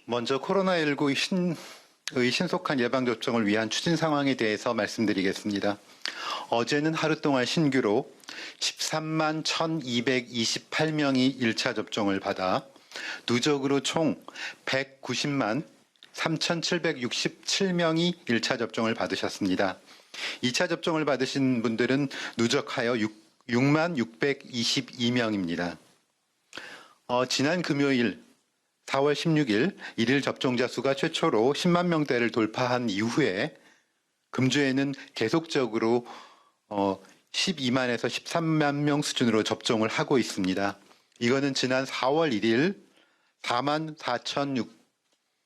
먼저 코로나19의 신속한 예방접종을 위한 추진 상황에 대해서 말씀드리겠습니다. 어제는 하루 동안 신규로 13만 1,228명이 1차 접종을 받아 누적으로 총 190만 3,767명이 1차 접종을 받으셨습니다. 2차 접종을 받으신 분들은 누적하여 6만 622명입니다. 지난 금요일 4월 16일 일일 접종자 수가 최초로 10만 명대를 돌파한 이후에 금주에는 계속적으로 12만에서 13만 명 수준으로 접종을 하고 있습니다. 이거는 지난 4월 1일 4만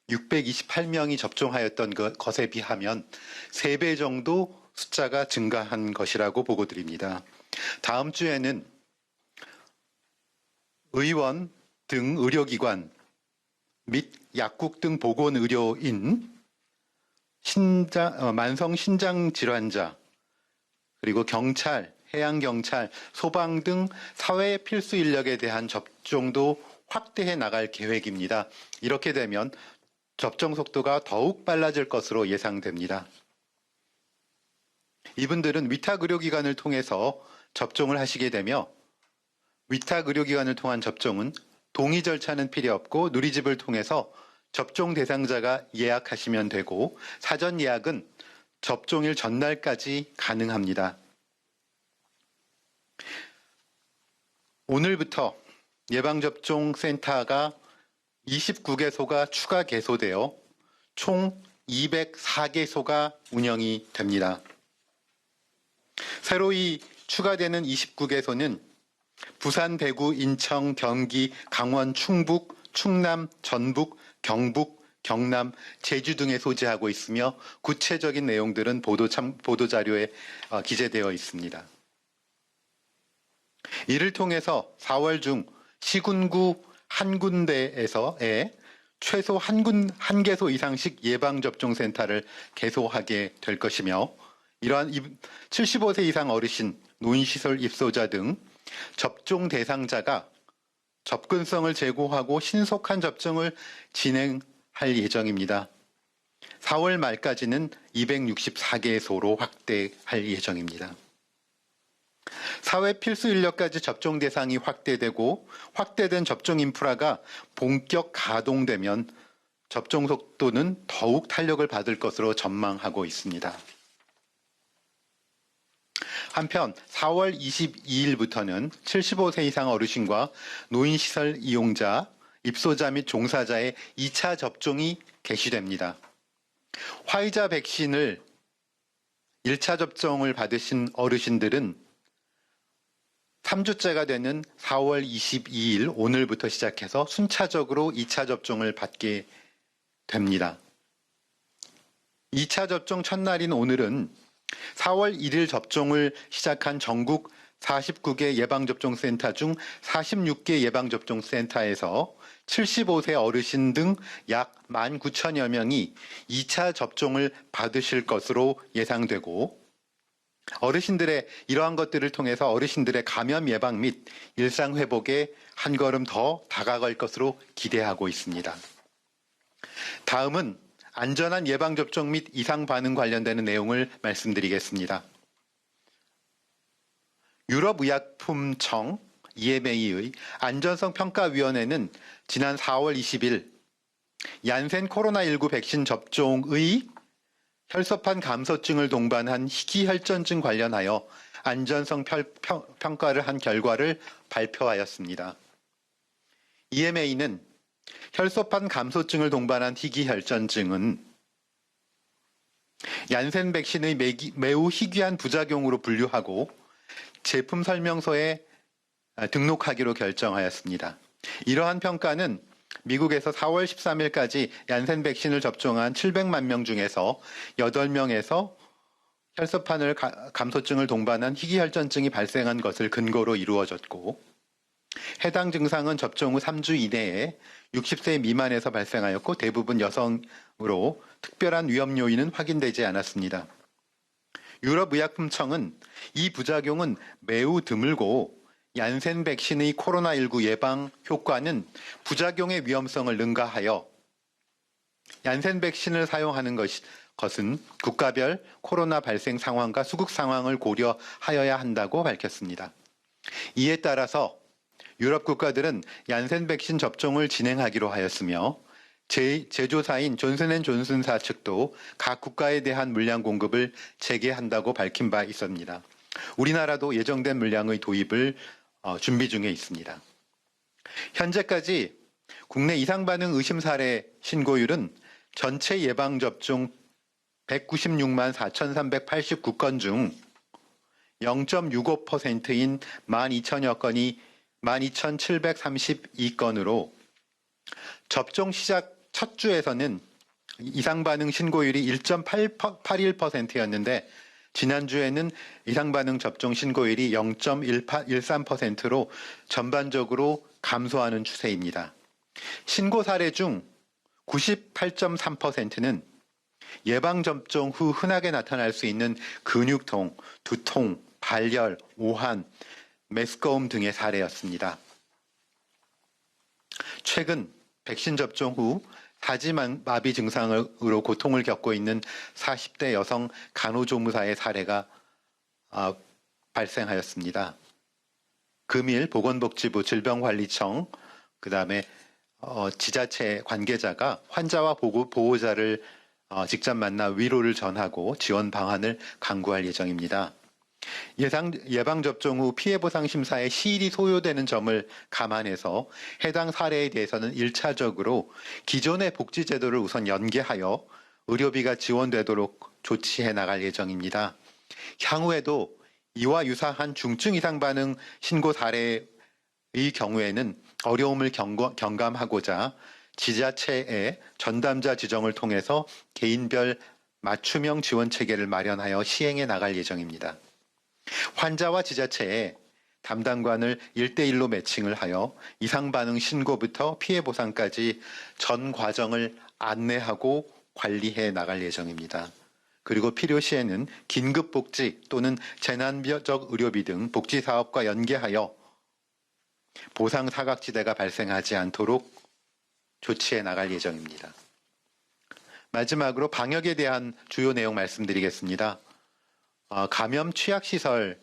4,628명이 접종하였던 것에 비하면 3배 정도 숫자가 증가한 것이라고 보고 드립니다. 다음 주에는 의원 등 의료기관 및 약국 등 보건의료인, 만성 신장질환자, 그리고 경찰, 해양경찰, 소방 등 사회 필수 인력에 대한 접종도 확대해 나갈 계획입니다. 이렇게 되면 접종 속도가 더욱 빨라질 것으로 예상됩니다. 이분들은 위탁의료기관을 통해서 접종을 하시게 되며 위탁의료기관을 통한 접종은 동의 절차는 필요 없고 누리집을 통해서 접종 대상자가 예약하시면 되고 사전 예약은 접종일 전날까지 가능합니다. 오늘부터 예방접종센터가 29개소가 추가 개소되어 총 204개소가 운영이 됩니다. 새로이 추가되는 29개소는 부산, 대구, 인천, 경기, 강원, 충북, 충남, 전북, 경북, 경남, 제주 등에 소재하고 있으며 구체적인 내용들은 보도자료에 기재되어 있습니다. 이를 통해서 4월 중 시군구 한 군데에서의 최소 한 개소 이상씩 예방접종센터를 개소하게 될 것이며 이러한 75세 이상 어르신, 노인시설 입소자 등 접종 대상자가 접근성을 제고하고 신속한 접종을 진행할 예정입니다. 4월 말까지는 264개소로 확대할 예정입니다. 사회 필수 인력까지 접종 대상이 확대되고 확대된 접종 인프라가 본격 가동되면 접종 속도는 더욱 탄력을 받을 것으로 전망하고 있습니다. 한편 4월 22일부터는 75세 이상 어르신과 노인시설 이용자, 입소자 및 종사자의 2차 접종이 개시됩니다. 화이자 백신을 1차 접종을 받으신 어르신들은 3주째가 되는 4월 22일 오늘부터 시작해서 순차적으로 2차 접종을 받게 됩니다. 2차 접종 첫날인 오늘은 4월 1일 접종을 시작한 전국 49개 예방접종센터 중 46개 예방접종센터에서 75세 어르신 등 약 19,000여 명이 2차 접종을 받으실 것으로 예상되고 어르신들의 이러한 것들을 통해서 어르신들의 감염 예방 및 일상 회복에 한 걸음 더 다가갈 것으로 기대하고 있습니다. 다음은 안전한 예방접종 및 이상 반응 관련되는 내용을 말씀드리겠습니다. 유럽의약품청 EMA의 안전성평가위원회는 지난 4월 20일 얀센 코로나19 백신 접종의 혈소판 감소증을 동반한 희귀혈전증 관련하여 안전성 평가를 한 결과를 발표하였습니다. EMA는 혈소판 감소증을 동반한 희귀혈전증은 얀센 백신의 매우 희귀한 부작용으로 분류하고 제품 설명서에 등록하기로 결정하였습니다. 이러한 평가는 미국에서 4월 13일까지 얀센 백신을 접종한 700만 명 중에서 8명에서 혈소판 감소증을 동반한 희귀혈전증이 발생한 것을 근거로 이루어졌고 해당 증상은 접종 후 3주 이내에 60세 미만에서 발생하였고 대부분 여성으로 특별한 위험 요인은 확인되지 않았습니다. 유럽의약품청은 이 부작용은 매우 드물고 얀센 백신의 코로나19 예방 효과는 부작용의 위험성을 능가하여 얀센 백신을 사용하는 것은 국가별 코로나 발생 상황과 수급 상황을 고려하여야 한다고 밝혔습니다. 이에 따라서 유럽 국가들은 얀센 백신 접종을 진행하기로 하였으며 제조사인 존슨앤존슨사 측도 각 국가에 대한 물량 공급을 재개한다고 밝힌 바 있습니다. 우리나라도 예정된 물량의 도입을 준비 중에 있습니다. 현재까지 국내 이상 반응 의심 사례 신고율은 전체 예방접종 196만 4,389건 중 0.65%인 12,000여 건이 12,732건으로 접종 시작 첫 주에서는 이상 반응 신고율이 1.81%였는데 지난주에는 이상 반응 접종 신고율이 0.13%로 전반적으로 감소하는 추세입니다. 신고 사례 중 98.3%는 예방접종 후 흔하게 나타날 수 있는 근육통, 두통, 발열, 오한, 메스꺼움 등의 사례였습니다. 최근 백신 접종 후 사지마비 증상으로 고통을 겪고 있는 40대 여성 간호조무사의 사례가 발생하였습니다. 금일 보건복지부 질병관리청 그다음에 지자체 관계자가 환자와 보호자를 직접 만나 위로를 전하고 지원 방안을 강구할 예정입니다. 예방접종 후 피해보상 심사에 시일이 소요되는 점을 감안해서 해당 사례에 대해서는 1차적으로 기존의 복지제도를 우선 연계하여 의료비가 지원되도록 조치해 나갈 예정입니다. 향후에도 이와 유사한 중증 이상 반응 신고 사례의 경우에는 어려움을 경감하고자 지자체의 전담자 지정을 통해서 개인별 맞춤형 지원 체계를 마련하여 시행해 나갈 예정입니다. 환자와 지자체에 담당관을 1대1로 매칭을 하여 이상 반응 신고부터 피해 보상까지 전 과정을 안내하고 관리해 나갈 예정입니다. 그리고 필요시에는 긴급복지 또는 재난적 의료비 등 복지사업과 연계하여 보상 사각지대가 발생하지 않도록 조치해 나갈 예정입니다. 마지막으로 방역에 대한 주요 내용 말씀드리겠습니다. 감염 취약시설에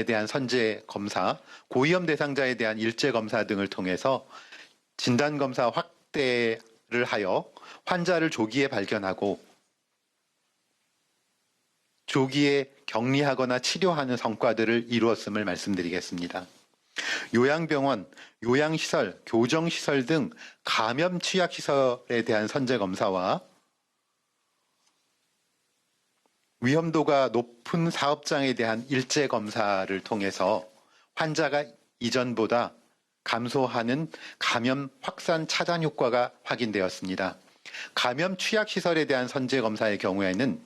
대한 선제 검사, 고위험 대상자에 대한 일제 검사 등을 통해서 진단검사 확대를 하여 환자를 조기에 발견하고 조기에 격리하거나 치료하는 성과들을 이루었음을 말씀드리겠습니다. 요양병원, 요양시설, 교정시설 등 감염 취약시설에 대한 선제검사와 위험도가 높은 사업장에 대한 일제검사를 통해서 환자가 이전보다 감소하는 감염 확산 차단 효과가 확인되었습니다. 감염 취약시설에 대한 선제검사의 경우에는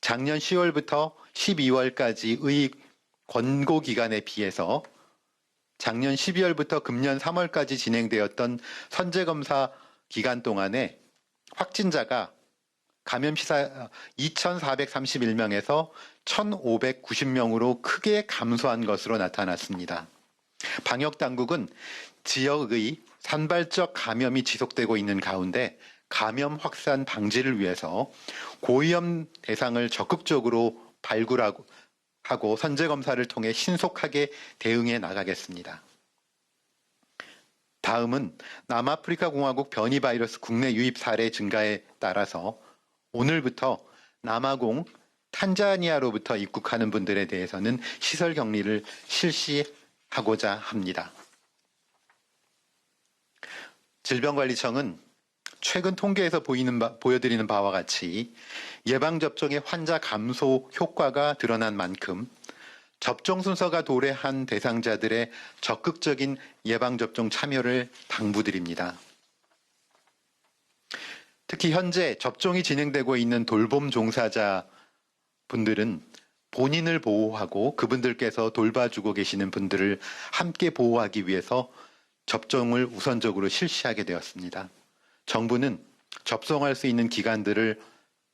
작년 10월부터 12월까지의 권고기간에 비해서 작년 12월부터 금년 3월까지 진행되었던 선제검사 기간 동안에 확진자가 감염시사 2,431명에서 1,590명으로 크게 감소한 것으로 나타났습니다. 방역당국은 지역의 산발적 감염이 지속되고 있는 가운데 감염 확산 방지를 위해서 고위험 대상을 적극적으로 발굴하고 선제검사를 통해 신속하게 대응해 나가겠습니다. 다음은 남아프리카 공화국 변이 바이러스 국내 유입 사례 증가에 따라서 오늘부터 남아공 탄자니아로부터 입국하는 분들에 대해서는 시설 격리를 실시하고자 합니다. 질병관리청은 최근 통계에서 보여드리는 바와 같이 예방접종의 환자 감소 효과가 드러난 만큼 접종 순서가 도래한 대상자들의 적극적인 예방접종 참여를 당부드립니다. 특히 현재 접종이 진행되고 있는 돌봄 종사자 분들은 본인을 보호하고 그분들께서 돌봐주고 계시는 분들을 함께 보호하기 위해서 접종을 우선적으로 실시하게 되었습니다. 정부는 접종할 수 있는 기간들을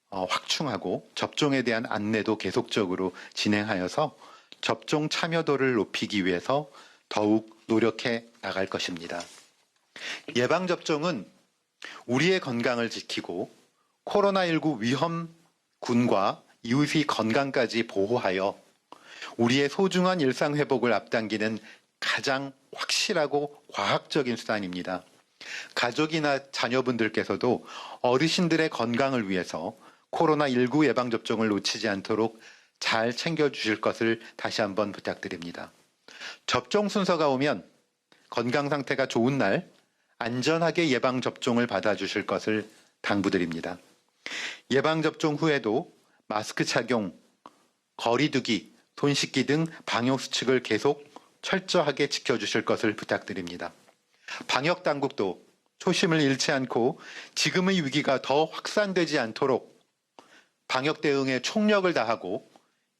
확충하고 접종에 대한 안내도 계속적으로 진행하여서 접종 참여도를 높이기 위해서 더욱 노력해 나갈 것입니다. 예방접종은 우리의 건강을 지키고 코로나19 위험군과 이웃의 건강까지 보호하여 우리의 소중한 일상 회복을 앞당기는 가장 확실하고 과학적인 수단입니다. 가족이나 자녀분들께서도 어르신들의 건강을 위해서 코로나19 예방접종을 놓치지 않도록 잘 챙겨주실 것을 다시 한번 부탁드립니다. 접종 순서가 오면 건강 상태가 좋은 날 안전하게 예방접종을 받아주실 것을 당부드립니다. 예방접종 후에도 마스크 착용, 거리 두기, 손 씻기 등 방역수칙을 계속 철저하게 지켜주실 것을 부탁드립니다. 방역당국도 초심을 잃지 않고 지금의 위기가 더 확산되지 않도록 방역 대응에 총력을 다하고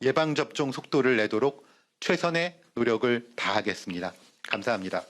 예방접종 속도를 내도록 최선의 노력을 다하겠습니다. 감사합니다.